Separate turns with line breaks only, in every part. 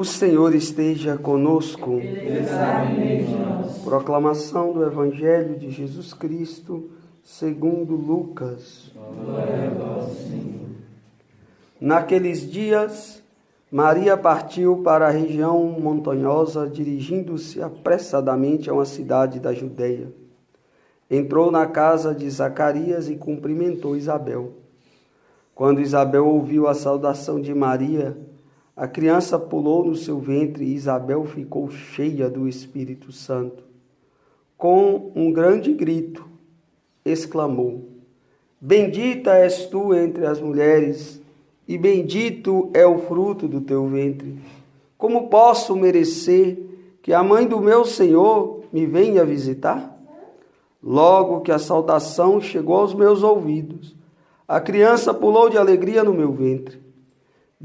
O Senhor esteja conosco.
Ele está no meio de nós.
Proclamação do Evangelho de Jesus Cristo, segundo Lucas.
Glória a vós, Senhor.
Naqueles dias, Maria partiu para a região montanhosa, dirigindo-se apressadamente a uma cidade da Judeia. Entrou na casa de Zacarias e cumprimentou Isabel. Quando Isabel ouviu a saudação de Maria, a criança pulou no seu ventre e Isabel ficou cheia do Espírito Santo. Com um grande grito, exclamou: Bendita és tu entre as mulheres, e bendito é o fruto do teu ventre. Como posso merecer que a mãe do meu Senhor me venha visitar? Logo que a saudação chegou aos meus ouvidos, a criança pulou de alegria no meu ventre.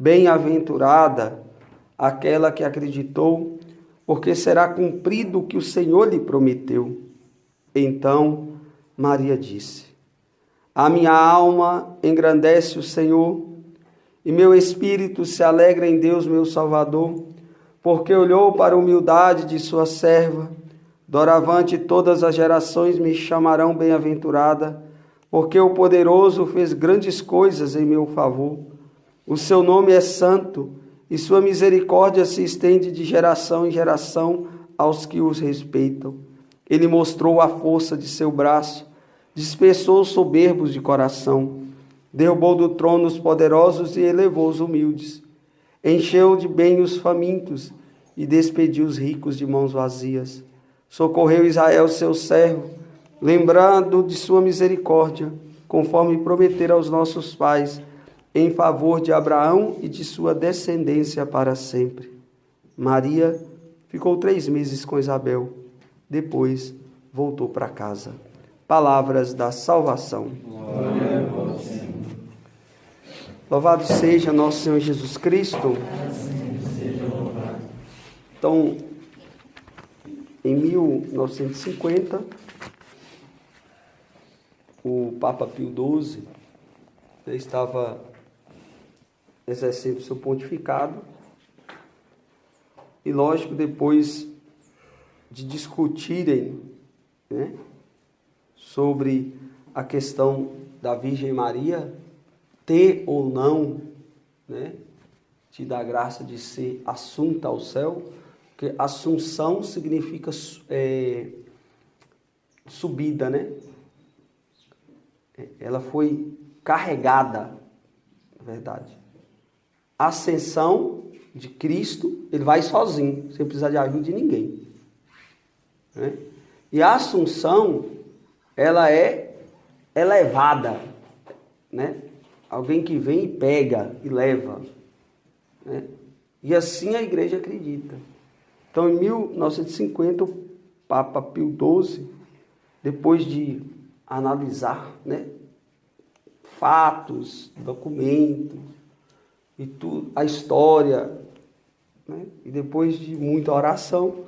Bem-aventurada aquela que acreditou, porque será cumprido o que o Senhor lhe prometeu. Então Maria disse: A minha alma engrandece o Senhor, e meu espírito se alegra em Deus, meu Salvador, porque olhou para a humildade de sua serva. Doravante todas as gerações me chamarão bem-aventurada, porque o Poderoso fez grandes coisas em meu favor. O seu nome é santo, e sua misericórdia se estende de geração em geração aos que os respeitam. Ele mostrou a força de seu braço, dispersou os soberbos de coração, derrubou do trono os poderosos e elevou os humildes. Encheu de bem os famintos e despediu os ricos de mãos vazias. Socorreu Israel, seu servo, lembrando de sua misericórdia, conforme prometera aos nossos pais, em favor de Abraão e de sua descendência para sempre. Maria ficou 3 meses com Isabel, depois voltou para casa. Palavras da salvação.
Glória a vós, Senhor.
Louvado seja nosso Senhor Jesus Cristo.
Assim seja louvado.
Então, em 1950, o Papa Pio XII estava exercendo seu pontificado e, lógico, depois de discutirem, né, sobre a questão da Virgem Maria ter ou não, né, tido a graça de ser assunta ao céu, porque assunção significa subida, né? Ela foi carregada, na verdade. A ascensão de Cristo, ele vai sozinho, sem precisar de ajuda de ninguém, né? E a assunção, ela é elevada, né? Alguém que vem e pega e leva, né? E assim a igreja acredita. Então, em 1950, o Papa Pio XII, depois de analisar, né, fatos, documentos e tudo, a história, né, e depois de muita oração,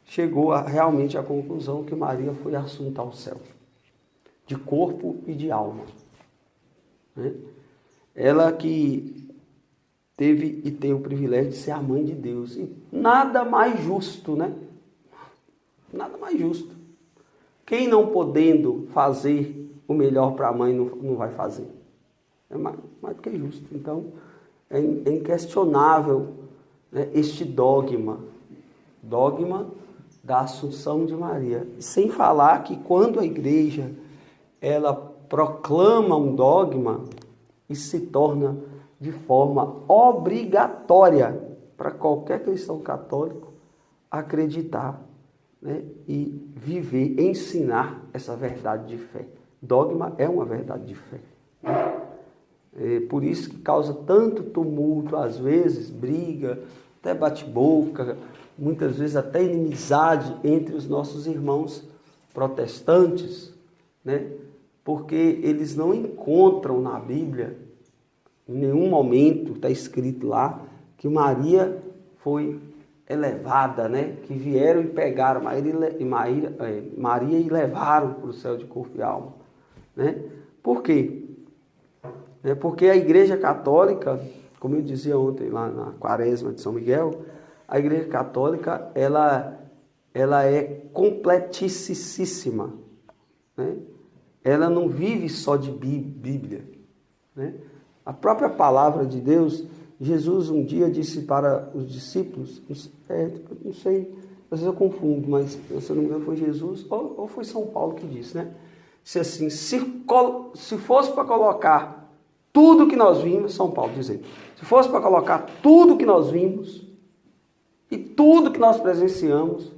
chegou realmente à conclusão que Maria foi assunta ao céu, de corpo e de alma, né? Ela que teve e tem o privilégio de ser a mãe de Deus. E nada mais justo, né? Nada mais justo. Quem não podendo fazer o melhor para a mãe não vai fazer. É mais do que justo. Então, é inquestionável, né, este dogma da Assunção de Maria. Sem falar que quando a igreja ela proclama um dogma, isso se torna de forma obrigatória para qualquer cristão católico acreditar, né, e viver, ensinar essa verdade de fé. Dogma é uma verdade de fé. É por isso que causa tanto tumulto, às vezes, briga, até bate-boca, muitas vezes até inimizade entre os nossos irmãos protestantes, né? Porque eles não encontram na Bíblia, em nenhum momento está escrito lá, que Maria foi elevada, né? Que vieram e pegaram Maria e levaram para o céu de corpo e alma, né? Por quê? Porque a Igreja Católica, como eu dizia ontem lá na Quaresma de São Miguel, a Igreja Católica, ela é completíssima, né? Ela não vive só de Bíblia, né? A própria palavra de Deus, Jesus um dia disse para os discípulos, não sei, às vezes eu confundo, mas se eu não me engano foi Jesus, ou foi São Paulo que disse, né? Disse assim, se fosse para colocar tudo que nós vimos, São Paulo dizendo, se fosse para colocar tudo que nós vimos e tudo que nós presenciamos,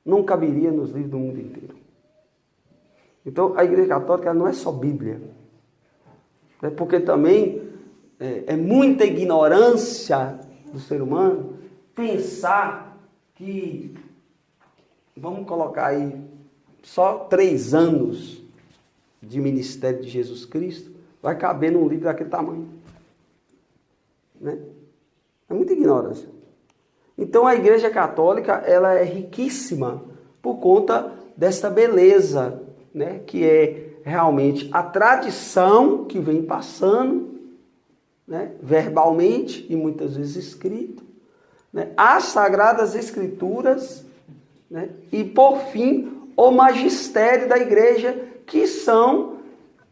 não caberia nos livros do mundo inteiro. Então, a Igreja Católica não é só Bíblia. É porque também é muita ignorância do ser humano pensar que, vamos colocar aí, só 3 anos de ministério de Jesus Cristo vai caber num livro daquele tamanho. Né? É muita ignorância. Então, a Igreja Católica, ela é riquíssima por conta desta beleza, né, que é realmente a tradição que vem passando, né, verbalmente e muitas vezes escrito, né, as Sagradas Escrituras, né, e por fim o magistério da Igreja, que são,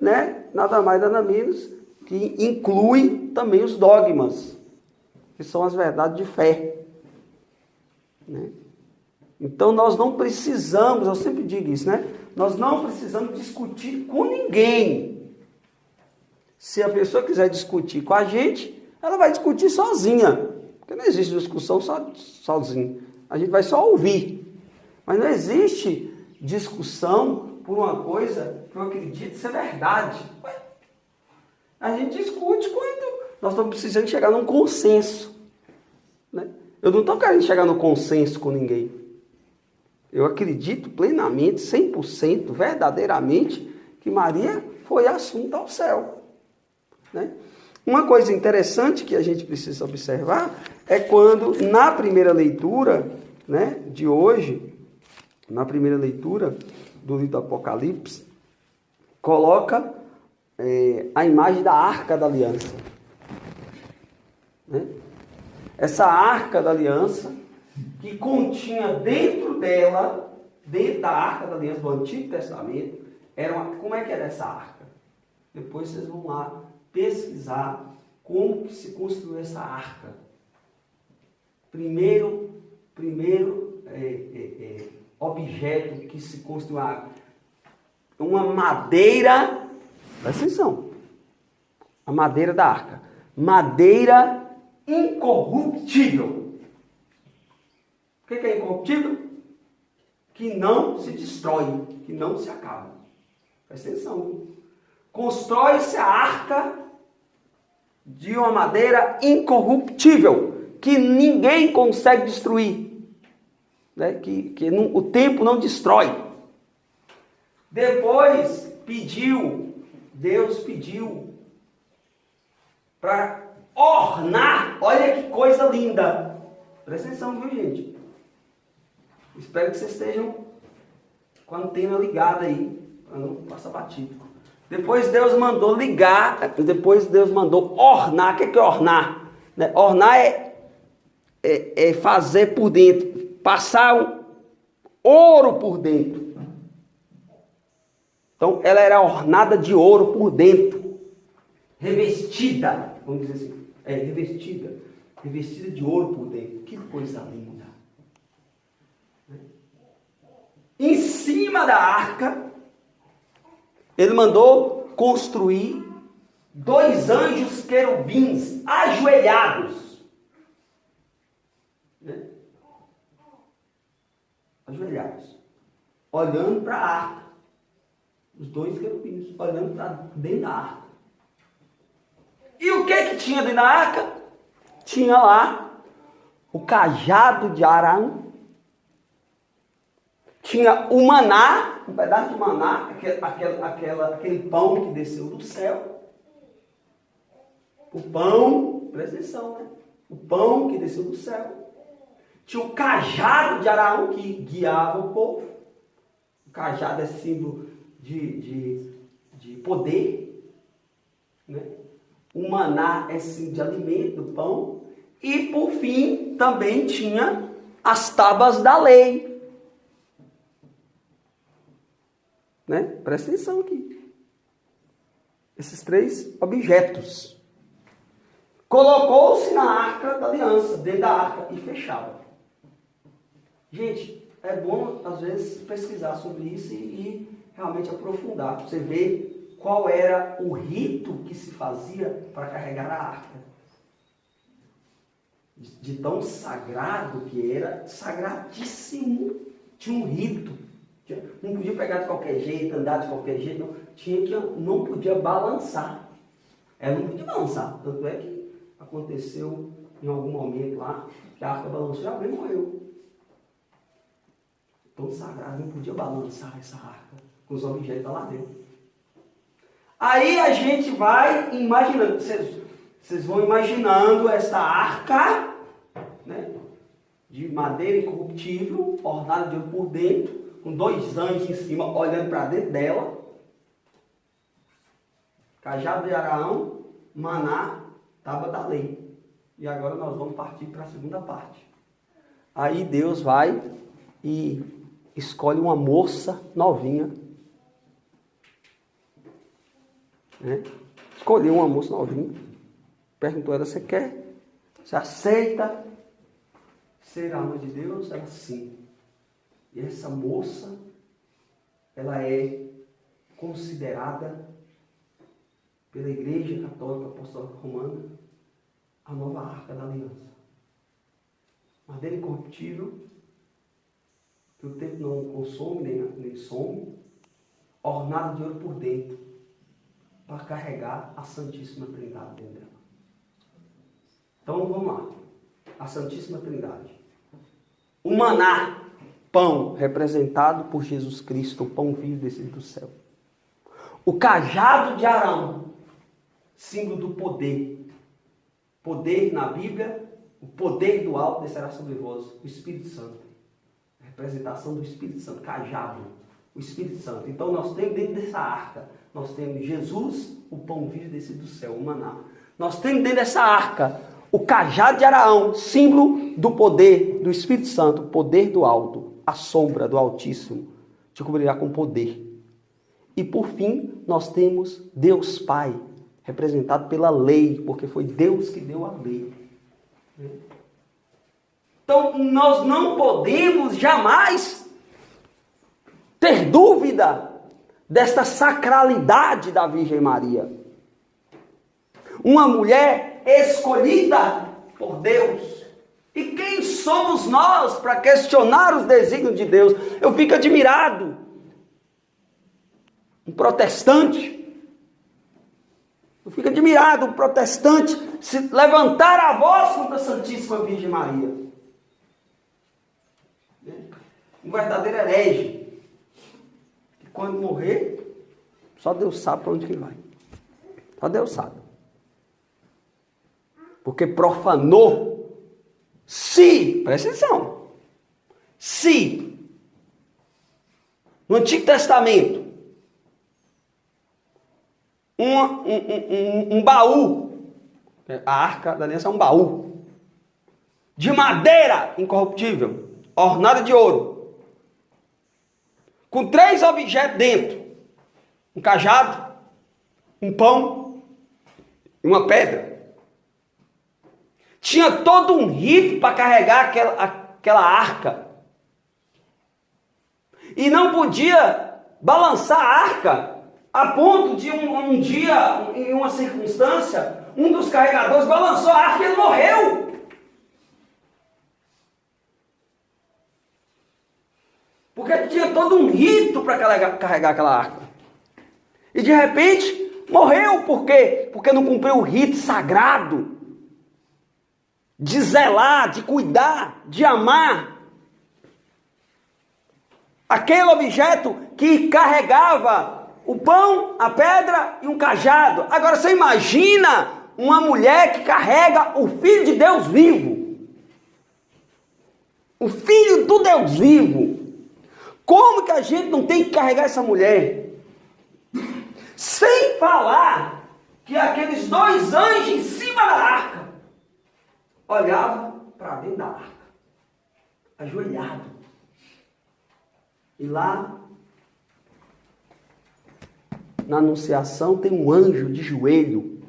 né, nada mais nada menos, que inclui também os dogmas, que são as verdades de fé, né? Então nós não precisamos, eu sempre digo isso, né? Nós não precisamos discutir com ninguém. Se a pessoa quiser discutir com a gente, ela vai discutir sozinha. Porque não existe discussão sozinha. A gente vai só ouvir. Mas não existe discussão por uma coisa que eu acredito ser verdade. A gente discute quando nós estamos precisando chegar num consenso, né? Eu não estou querendo chegar no consenso com ninguém. Eu acredito plenamente, 100%, verdadeiramente, que Maria foi assunta ao céu, né? Uma coisa interessante que a gente precisa observar é quando, na primeira leitura, né, de hoje, na primeira leitura do livro do Apocalipse, coloca a imagem da Arca da Aliança, né? Essa Arca da Aliança, que continha dentro dela, dentro da Arca da Aliança do Antigo Testamento, como é que era essa arca? Depois vocês vão lá pesquisar como que se construiu essa arca. Primeiro objeto que se construiu, uma madeira, presta atenção, a madeira da arca, madeira incorruptível. O que é incorruptível? Que não se destrói, que não se acaba. Presta atenção. Constrói-se a arca de uma madeira incorruptível, que ninguém consegue destruir, né? O tempo não destrói. Depois Deus pediu para ornar, olha que coisa linda. Presta atenção, viu, gente? Espero que vocês estejam com a antena ligada aí, para não passar batido. Depois Deus mandou ornar. O que é ornar? Né? Ornar é fazer por dentro, passar ouro por dentro. Então, ela era ornada de ouro por dentro, revestida, vamos dizer assim, revestida de ouro por dentro. Que coisa linda! Em cima da arca, ele mandou construir 2 anjos querubins ajoelhados, né? Ajoelhados, olhando para a arca. Os 2 querubins olhando para dentro da arca. E o que tinha dentro da arca? Tinha lá o cajado de Arão, tinha o maná, um pedaço de maná, aquele pão que desceu do céu. O pão, presta atenção, né? O pão que desceu do céu. Tinha o cajado de Arão que guiava o povo. O cajado é símbolo de poder, né? O maná é símbolo de alimento, do pão. E por fim, também tinha as tábuas da lei. Né? Presta atenção aqui. Esses 3 objetos. Colocou-se na arca da aliança, dentro da arca, e fechava. Gente, é bom, às vezes, pesquisar sobre isso e realmente aprofundar. Para você ver qual era o rito que se fazia para carregar a arca. De tão sagrado que era, sagradíssimo, tinha um rito. Não podia pegar de qualquer jeito, andar de qualquer jeito, não podia balançar. Ela não podia balançar. Tanto é que aconteceu em algum momento lá, que a arca balançou e alguém morreu. Tão sagrado, não podia balançar essa arca com os objetos lá dentro. Aí a gente vai imaginando, vocês vão imaginando essa arca, né, de madeira incorruptível, ornada de ouro por dentro, com 2 anjos em cima, olhando para dentro dela. Cajado de Arão, maná, tábua da lei. E agora nós vamos partir para a segunda parte. Aí Deus vai e escolhe uma moça novinha. Né? Escolheu uma moça novinha. Perguntou a ela, você quer? Você aceita ser a alma de Deus? Ela, sim. E essa moça, ela é considerada pela Igreja Católica Apostólica Romana a nova arca da aliança. Madeira incorruptível, que o tempo não consome nem some, ornada de ouro por dentro, para carregar a Santíssima Trindade dentro dela. Então vamos lá. A Santíssima Trindade. O maná, pão, representado por Jesus Cristo, o pão vivo descido do céu. O cajado de Arão, símbolo do poder. Poder na Bíblia, o poder do alto descerá sobre vós, o Espírito Santo. A representação do Espírito Santo, cajado, o Espírito Santo. Então nós temos dentro dessa arca, nós temos Jesus, o pão vivo descido do céu, o maná. Nós temos dentro dessa arca o cajado de Araão, símbolo do poder do Espírito Santo, poder do alto, a sombra do Altíssimo, te cobrirá com poder. E por fim, nós temos Deus Pai, representado pela lei, porque foi Deus que deu a lei. Então, nós não podemos jamais ter dúvida desta sacralidade da Virgem Maria. Uma mulher escolhida por Deus. E quem somos nós para questionar os desígnios de Deus? Eu fico admirado. Um protestante. Eu fico admirado, um protestante se levantar a voz contra a Santíssima Virgem Maria. Um verdadeiro herege. E quando morrer, só Deus sabe para onde que vai. Só Deus sabe. Porque profanou, presta atenção, no Antigo Testamento, um baú, a arca da aliança é um baú, de madeira incorruptível, ornada de ouro, com 3 objetos dentro, um cajado, um pão e uma pedra. Tinha todo um rito para carregar aquela arca. E não podia balançar a arca a ponto de um dia, em uma circunstância, um dos carregadores balançou a arca e ele morreu. Porque tinha todo um rito para carregar aquela arca. E de repente morreu. Por quê? Porque não cumpriu o rito sagrado de zelar, de cuidar, de amar aquele objeto que carregava o pão, a pedra e um cajado. Agora você imagina uma mulher que carrega o Filho de Deus vivo. O Filho do Deus vivo. Como que a gente não tem que carregar essa mulher? Sem falar que aqueles 2 anjos em cima da arca olhavam para dentro da arca, ajoelhado. E lá, na Anunciação, tem um anjo de joelho,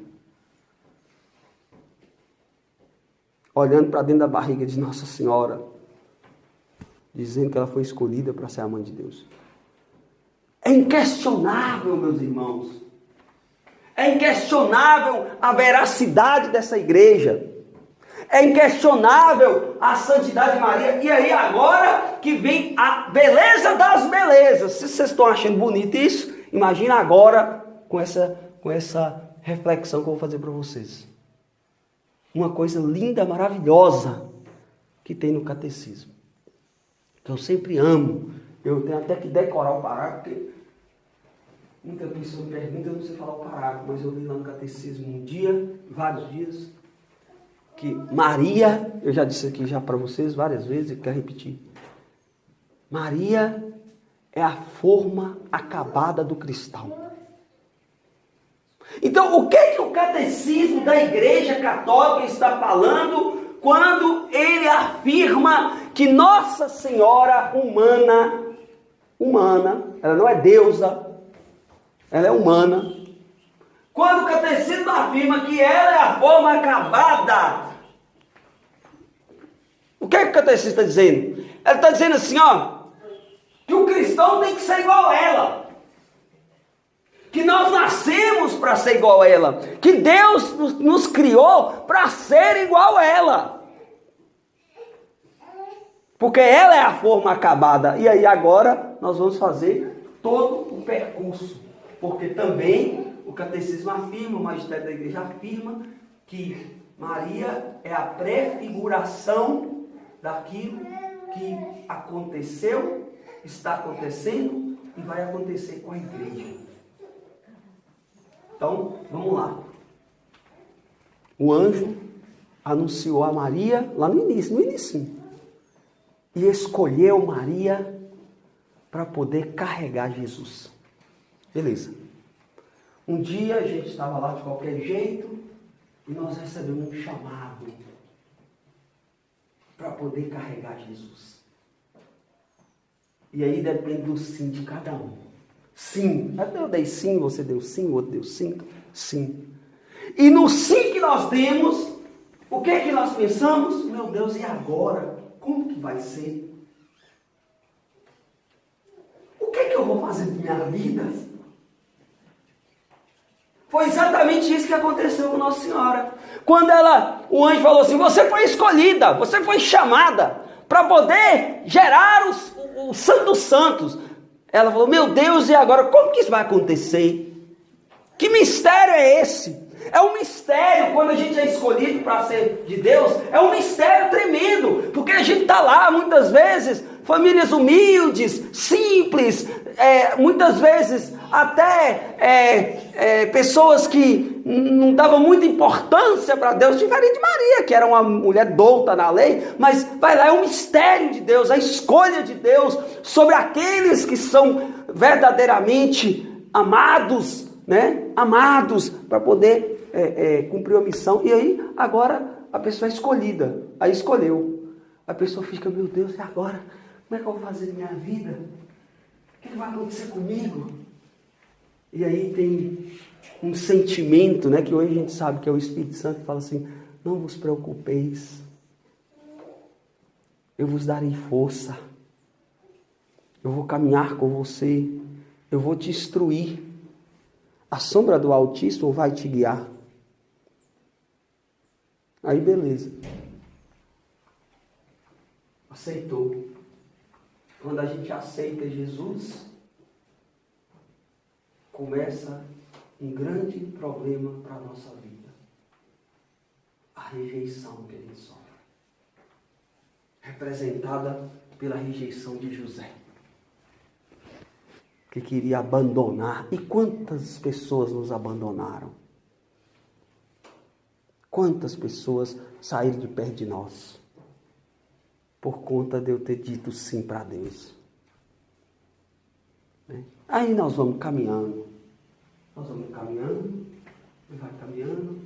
olhando para dentro da barriga de Nossa Senhora, dizendo que ela foi escolhida para ser a mãe de Deus. É inquestionável, meus irmãos. É inquestionável a veracidade dessa igreja. É inquestionável a santidade de Maria. E aí agora que vem a beleza das belezas. Se vocês estão achando bonito isso, imagina agora com essa reflexão que eu vou fazer para vocês. Uma coisa linda, maravilhosa que tem no catecismo. Que eu sempre amo. Eu tenho até que decorar o parágrafo, porque muita pessoa me pergunta, eu não sei falar o parágrafo, mas eu li lá no catecismo um dia, vários dias, que Maria, eu já disse aqui já para vocês várias vezes e quero repetir. Maria é a forma acabada do cristal. Então, o que o catecismo da Igreja Católica está falando quando ele afirma que Nossa Senhora humana, ela não é deusa, ela é humana. Quando o catecismo afirma que ela é a forma acabada, o que o catecismo está dizendo? Ela está dizendo assim, que o cristão tem que ser igual a ela. Que nós nascemos para ser igual a ela. Que Deus nos criou para ser igual a ela. Porque ela é a forma acabada. E aí agora nós vamos fazer todo o percurso. Porque também o catecismo afirma, o magistério da igreja afirma que Maria é a prefiguração daquilo que aconteceu, está acontecendo e vai acontecer com a igreja. Então, vamos lá. O anjo anunciou a Maria lá no início. E escolheu Maria para poder carregar Jesus. Beleza. Um dia a gente estava lá de qualquer jeito e nós recebemos um chamado para poder carregar Jesus. E aí depende do sim de cada um. Sim. Eu dei sim, você deu sim, o outro deu sim. Sim. E no sim que nós demos, o que é que nós pensamos? Meu Deus, e agora? Como que vai ser? O que é que eu vou fazer de minha vida? Foi exatamente isso que aconteceu com Nossa Senhora. Quando o anjo falou assim, você foi escolhida, você foi chamada para poder gerar o Santo dos Santos. Ela falou, meu Deus, e agora? Como que isso vai acontecer? Que mistério é esse? É um mistério, quando a gente é escolhido para ser de Deus, é um mistério tremendo, porque a gente está lá, muitas vezes, famílias humildes, simples, muitas vezes até pessoas que não davam muita importância para Deus, diferente de Maria, que era uma mulher douta na lei, mas vai lá, é um mistério de Deus, a escolha de Deus sobre aqueles que são verdadeiramente amados, né? Amados para poder cumprir a missão. E aí, agora, a pessoa é escolhida, aí escolheu. A pessoa fica, meu Deus, e agora? Como é que eu vou fazer na minha vida? O que vai acontecer comigo? E aí tem um sentimento, né, que hoje a gente sabe que é o Espírito Santo, que fala assim, não vos preocupeis, eu vos darei força, eu vou caminhar com você, eu vou te instruir, a sombra do Altíssimo vai te guiar. Aí beleza. Aceitou. Quando a gente aceita Jesus, começa um grande problema para a nossa vida. A rejeição que a gente sofre. Representada pela rejeição de José, que queria abandonar. E quantas pessoas nos abandonaram? Quantas pessoas saíram de perto de nós? Por conta de eu ter dito sim para Deus. Aí nós vamos caminhando. E vai caminhando,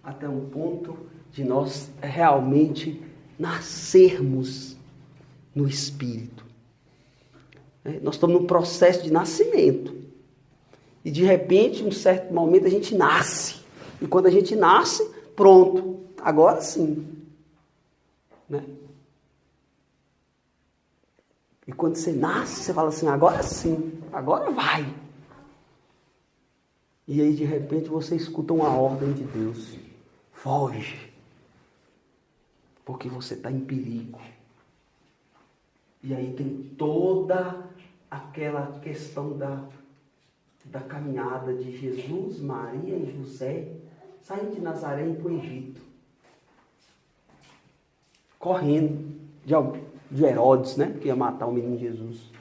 até um ponto de nós realmente nascermos no Espírito. Nós estamos no processo de nascimento. E de repente, em um certo momento, a gente nasce. E quando a gente nasce, pronto, agora sim. Né? E quando você nasce, você fala assim, agora sim, agora vai. E aí, de repente, você escuta uma ordem de Deus. Foge. Porque você está em perigo. E aí tem toda aquela questão da caminhada de Jesus, Maria e José, saindo de Nazaré para o Egito. Correndo de Herodes, né? Que ia matar o menino Jesus.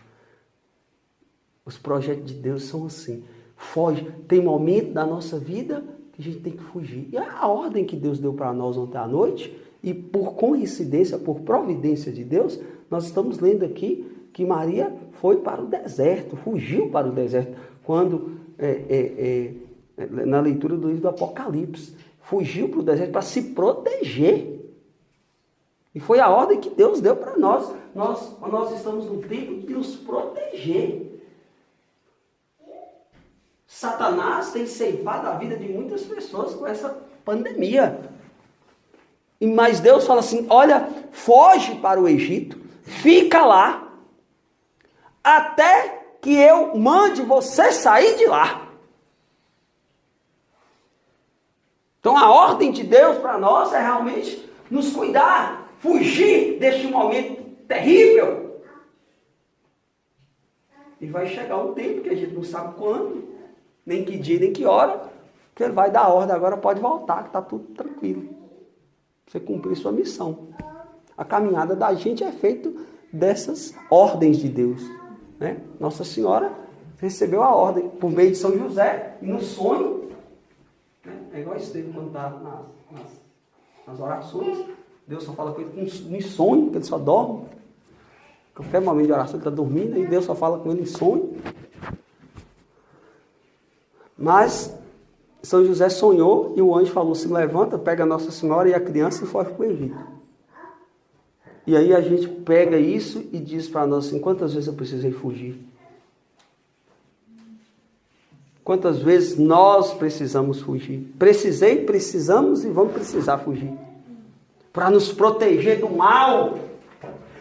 Os projetos de Deus são assim. Foge. Tem momento da nossa vida que a gente tem que fugir. E a ordem que Deus deu para nós ontem à noite, e por coincidência, por providência de Deus, nós estamos lendo aqui que Maria foi para o deserto, fugiu para o deserto. Quando, na leitura do livro do Apocalipse, fugiu para o deserto para se proteger. E foi a ordem que Deus deu para nós. Nós estamos no tempo de nos proteger. Satanás tem ceifado a vida de muitas pessoas com essa pandemia. Mas Deus fala assim, olha, foge para o Egito, fica lá, até que eu mande você sair de lá. Então a ordem de Deus para nós é realmente nos cuidar, fugir deste momento terrível. E vai chegar um tempo que a gente não sabe quando, nem que dia, nem que hora, que ele vai dar a ordem, agora pode voltar, que está tudo tranquilo. Você cumprir sua missão. A caminhada da gente é feita dessas ordens de Deus. Né? Nossa Senhora recebeu a ordem por meio de São José, e no sonho, né? É igual Estevão quando está nas orações, Deus só fala com ele em sonho, que ele só dorme. Qualquer momento de oração ele está dormindo, e Deus só fala com ele em sonho. Mas São José sonhou e o anjo falou assim, levanta, pega a Nossa Senhora e a criança e foge para o Egito. E aí a gente pega isso e diz para nós assim, quantas vezes eu precisei fugir? Quantas vezes nós precisamos fugir? Precisamos e vamos precisar fugir. Para nos proteger do mal,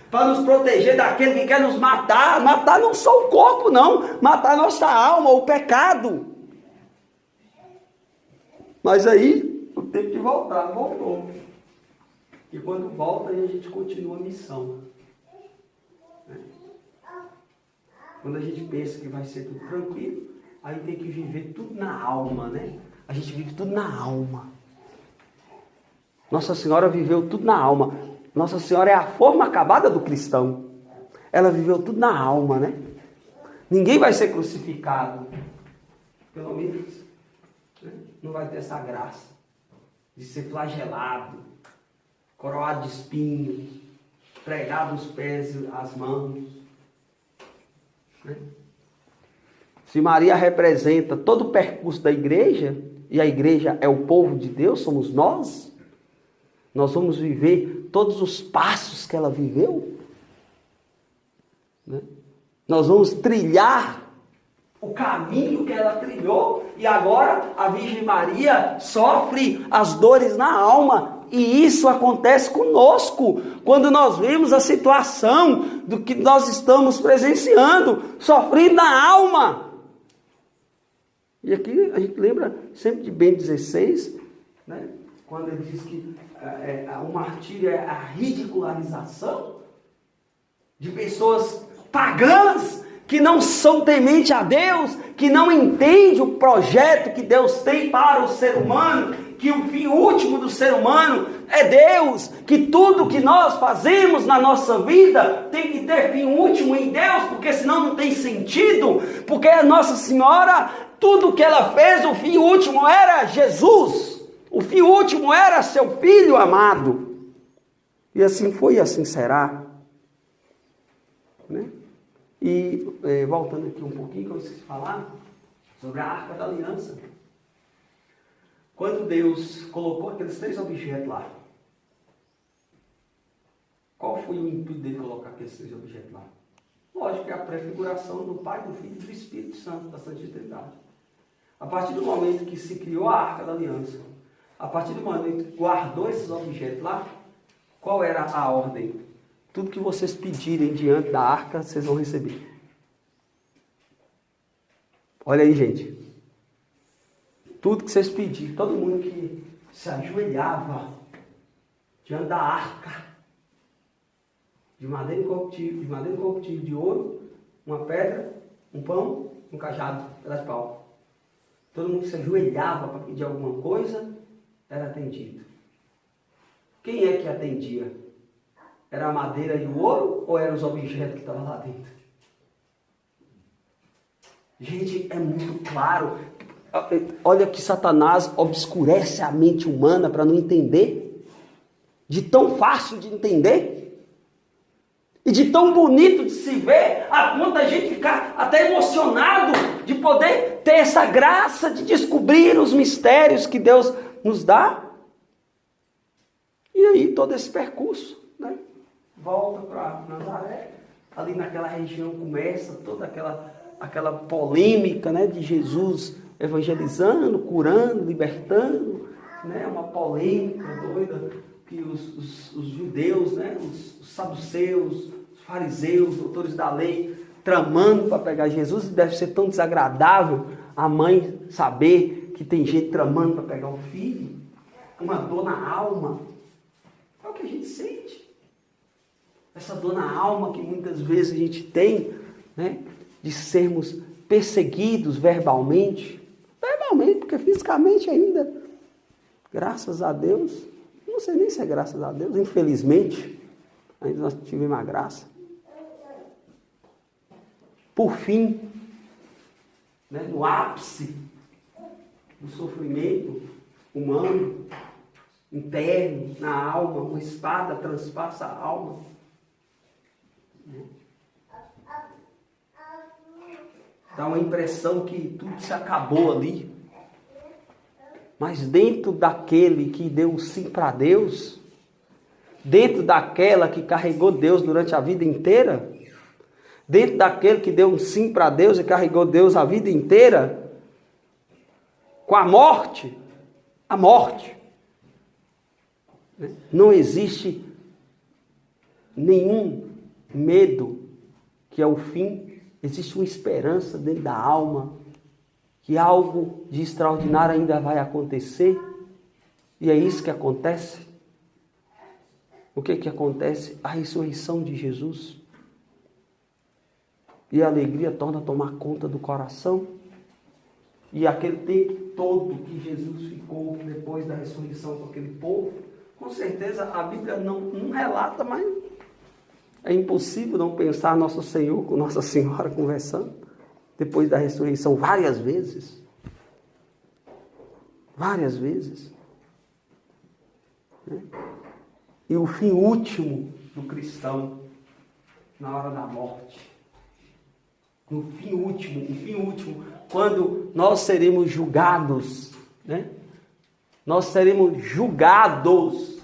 para nos proteger daquele que quer nos matar. Matar não só o corpo não, matar a nossa alma, o pecado. Mas aí, o tempo de voltar, voltou. E quando volta, aí a gente continua a missão. Né? Quando a gente pensa que vai ser tudo tranquilo, aí tem que viver tudo na alma, né? A gente vive tudo na alma. Nossa Senhora viveu tudo na alma. Nossa Senhora é a forma acabada do cristão. Ela viveu tudo na alma, né? Ninguém vai ser crucificado. Pelo menos, né? Não vai ter essa graça de ser flagelado, coroado de espinhos, pregado os pés e as mãos. Né? Se Maria representa todo o percurso da igreja, e a igreja é o povo de Deus, somos nós vamos viver todos os passos que ela viveu. Né? Nós vamos trilhar o caminho que ela trilhou, e agora a Virgem Maria sofre as dores na alma, e isso acontece conosco, quando nós vemos a situação do que nós estamos presenciando, sofrendo na alma. E aqui a gente lembra sempre de Bento XVI, né? Quando ele diz que o martírio é a ridicularização de pessoas pagãs, que não são tementes a Deus, que não entendem o projeto que Deus tem para o ser humano, que o fim último do ser humano é Deus, que tudo que nós fazemos na nossa vida tem que ter fim último em Deus, porque senão não tem sentido, porque a Nossa Senhora, tudo que ela fez, o fim último era Jesus, o fim último era seu Filho amado, e assim foi e assim será, né? E voltando aqui um pouquinho, que eu esqueci de falar sobre a Arca da Aliança. Quando Deus colocou aqueles 3 objetos lá, Qual foi o intuito dele colocar aqueles 3 objetos lá? Lógico que é a prefiguração do Pai, do Filho e do Espírito Santo, da Santíssima Trindade. A partir do momento que se criou a Arca da Aliança, a partir do momento que guardou esses objetos lá, qual era a ordem? Tudo que vocês pedirem diante da arca, vocês vão receber. Olha aí, gente. Tudo que vocês pedirem, todo mundo que se ajoelhava diante da arca, de madeira incorruptível, de ouro, uma pedra, um pão, um cajado, um pedaço de pau. Todo mundo que se ajoelhava para pedir alguma coisa, era atendido. Quem é que atendia? Era a madeira e o ouro ou eram os objetos que estavam lá dentro? Gente, é muito claro. Olha que Satanás obscurece a mente humana para não entender. De tão fácil de entender. E de tão bonito de se ver, a ponto da gente ficar até emocionado de poder ter essa graça de descobrir os mistérios que Deus nos dá. E aí todo esse percurso, né? Volta para Nazaré, ali naquela região começa toda aquela polêmica, né, de Jesus evangelizando, curando, libertando, né, uma polêmica doida que os judeus, né, os saduceus, os fariseus, doutores da lei, tramando para pegar Jesus. E deve ser tão desagradável a mãe saber que tem gente tramando para pegar o filho, uma dor na alma. É o que a gente sente. Essa dor na alma que muitas vezes a gente tem, né, de sermos perseguidos verbalmente, porque fisicamente ainda, graças a Deus, não sei nem se é graças a Deus, infelizmente, ainda nós tivemos a graça. Por fim, né, no ápice do sofrimento humano, interno, na alma, uma espada transpassa a alma. Dá uma impressão que tudo se acabou ali. Mas dentro daquele que deu um sim para Deus, dentro daquela que carregou Deus durante a vida inteira, dentro daquele que deu um sim para Deus e carregou Deus a vida inteira, com a morte, não existe nenhum medo, que é o fim. Existe uma esperança dentro da alma, que algo de extraordinário ainda vai acontecer. E é isso que acontece. O que acontece? A ressurreição de Jesus. E a alegria torna a tomar conta do coração. E aquele tempo todo que Jesus ficou depois da ressurreição com aquele povo, com certeza a Bíblia não relata, mas é impossível não pensar Nosso Senhor com Nossa Senhora conversando depois da ressurreição várias vezes. Várias vezes. Né? E o fim último do cristão na hora da morte. No fim último, quando nós seremos julgados, né? Nós seremos julgados,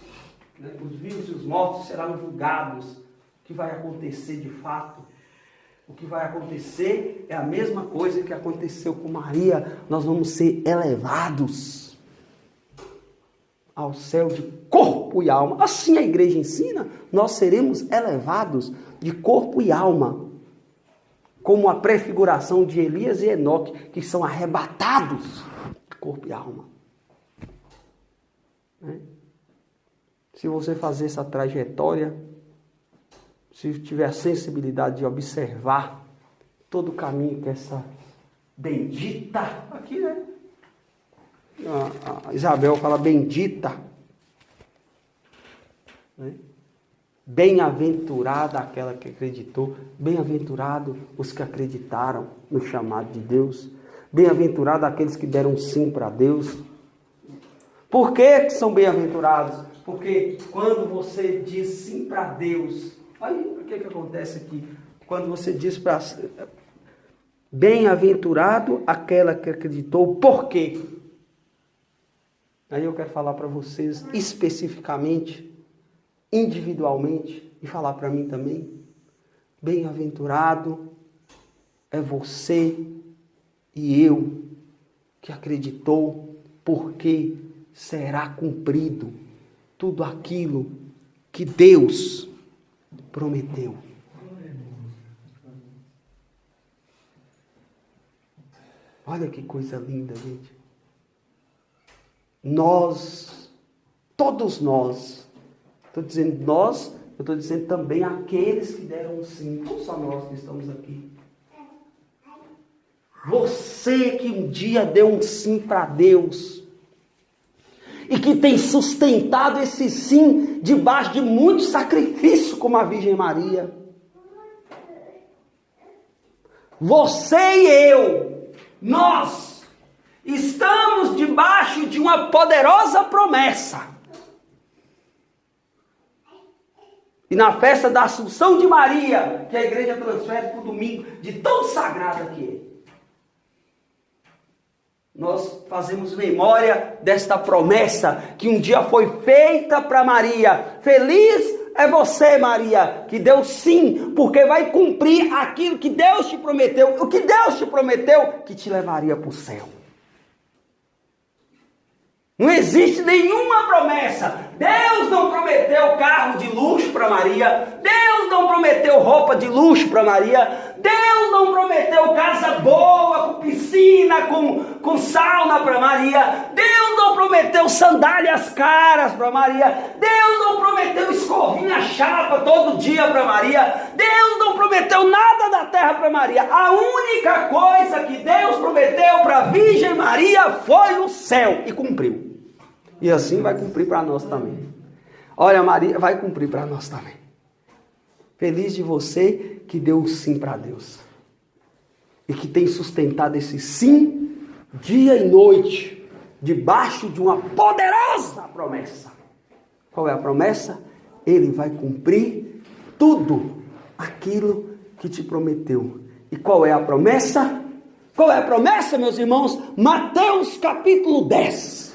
né? Os vivos e os mortos serão julgados. O que vai acontecer de fato? O que vai acontecer é a mesma coisa que aconteceu com Maria. Nós vamos ser elevados ao céu de corpo e alma. Assim a igreja ensina, nós seremos elevados de corpo e alma, como a prefiguração de Elias e Enoque, que são arrebatados de corpo e alma. Né? Se você fazer essa trajetória, se tiver a sensibilidade de observar todo o caminho que essa bendita, aqui, né? A Isabel fala bendita, né? Bem-aventurada aquela que acreditou, bem-aventurado os que acreditaram no chamado de Deus, bem-aventurado aqueles que deram sim para Deus. Por que são bem-aventurados? Porque quando você diz sim para Deus, olha o que acontece aqui. Quando você diz para bem-aventurado aquela que acreditou, por quê? Aí eu quero falar para vocês especificamente, individualmente e falar para mim também? Bem-aventurado é você e eu que acreditou, porque será cumprido tudo aquilo que Deus prometeu. Olha que coisa linda, gente. Nós, todos nós, estou dizendo nós, eu estou dizendo também aqueles que deram sim, não só nós que estamos aqui. Você que um dia deu um sim para Deus e que tem sustentado esse sim debaixo de muito sacrifício, como a Virgem Maria. Você e eu, nós estamos debaixo de uma poderosa promessa. E na festa da Assunção de Maria, que a igreja transfere para o domingo, de tão sagrada que é, nós fazemos memória desta promessa que um dia foi feita para Maria. Feliz é você, Maria, que deu sim, porque vai cumprir aquilo que Deus te prometeu. O que Deus te prometeu, que te levaria para o céu. Não existe nenhuma promessa. Deus não prometeu carro de luxo para Maria. Deus não prometeu roupa de luxo para Maria. Deus não prometeu casa boa, com piscina, com sauna para Maria. Deus não prometeu sandálias caras para Maria. Deus não prometeu escovinha chapa todo dia para Maria. Deus não prometeu nada da terra para Maria. A única coisa que Deus prometeu para a Virgem Maria foi o céu, e cumpriu. E assim vai cumprir para nós também. Olha, Maria vai cumprir para nós também. Feliz de você que deu um sim para Deus. E que tem sustentado esse sim dia e noite, debaixo de uma poderosa promessa. Qual é a promessa? Ele vai cumprir tudo aquilo que te prometeu. E qual é a promessa? Qual é a promessa, meus irmãos? Mateus capítulo 10.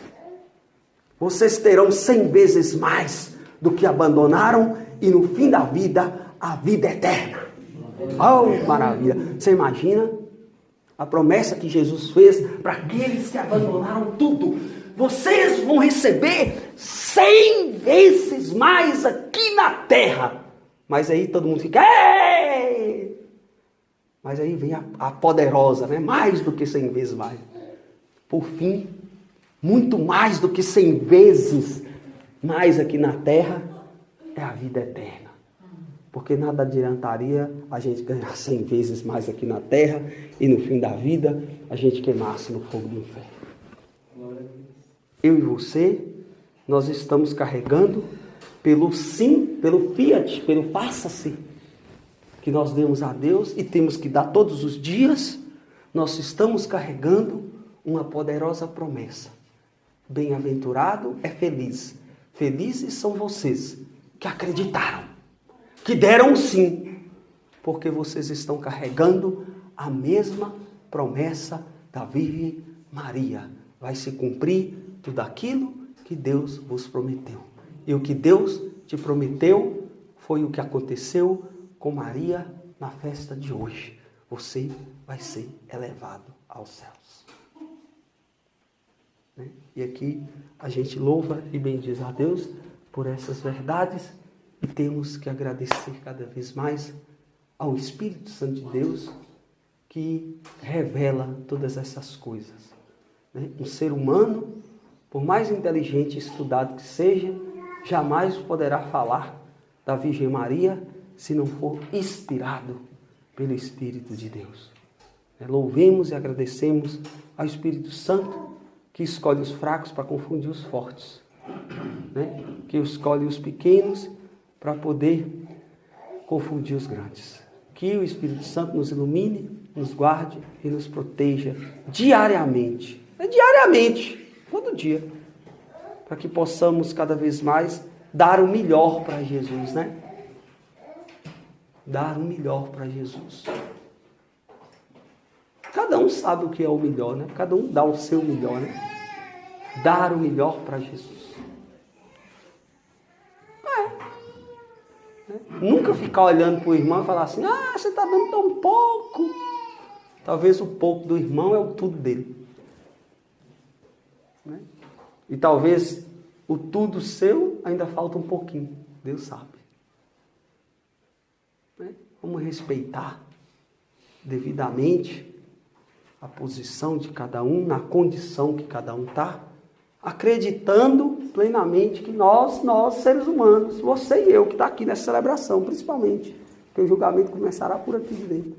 Vocês terão 100 vezes mais do que abandonaram, e no fim da vida, a vida eterna. Oh, maravilha! Você imagina a promessa que Jesus fez para aqueles que abandonaram tudo? Vocês vão receber 100 vezes mais aqui na terra. Mas aí todo mundo fica... Ei! Mas aí vem a poderosa, né? Mais do que 100 vezes mais. Por fim, muito mais do que 100 vezes mais aqui na terra, é a vida eterna. Porque nada adiantaria a gente ganhar 100 vezes mais aqui na terra e no fim da vida a gente queimasse no fogo do inferno. Eu e você, nós estamos carregando pelo sim, pelo fiat, pelo faça-se que nós demos a Deus e temos que dar todos os dias. Nós estamos carregando uma poderosa promessa. Bem-aventurado é feliz. Felizes são vocês que acreditaram, que deram sim, porque vocês estão carregando a mesma promessa da Virgem Maria. Vai se cumprir tudo aquilo que Deus vos prometeu. E o que Deus te prometeu foi o que aconteceu com Maria na festa de hoje. Você vai ser elevado aos céus. E aqui a gente louva e bendiz a Deus por essas verdades e temos que agradecer cada vez mais ao Espírito Santo de Deus que revela todas essas coisas. Um ser humano, por mais inteligente e estudado que seja, jamais poderá falar da Virgem Maria se não for inspirado pelo Espírito de Deus. Louvemos e agradecemos ao Espírito Santo que escolhe os fracos para confundir os fortes, que escolhe os pequenos para poder confundir os grandes. Que o Espírito Santo nos ilumine, nos guarde e nos proteja diariamente. Diariamente, todo dia. Para que possamos cada vez mais dar o melhor para Jesus, Dar o melhor para Jesus. Cada um sabe o que é o melhor, Cada um dá o seu melhor, Dar o melhor para Jesus. Né? Nunca ficar olhando para o irmão e falar assim, você está dando tão pouco. Talvez o pouco do irmão é o tudo dele. Né? E talvez o tudo seu ainda falta um pouquinho. Deus sabe. Né? Vamos respeitar devidamente a posição de cada um, na condição que cada um está, acreditando plenamente que nós seres humanos, você e eu que está aqui nessa celebração, principalmente, porque o julgamento começará por aqui de dentro.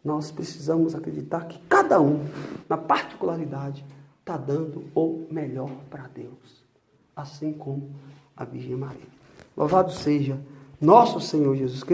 Nós precisamos acreditar que cada um, na particularidade, está dando o melhor para Deus, assim como a Virgem Maria. Louvado seja nosso Senhor Jesus Cristo.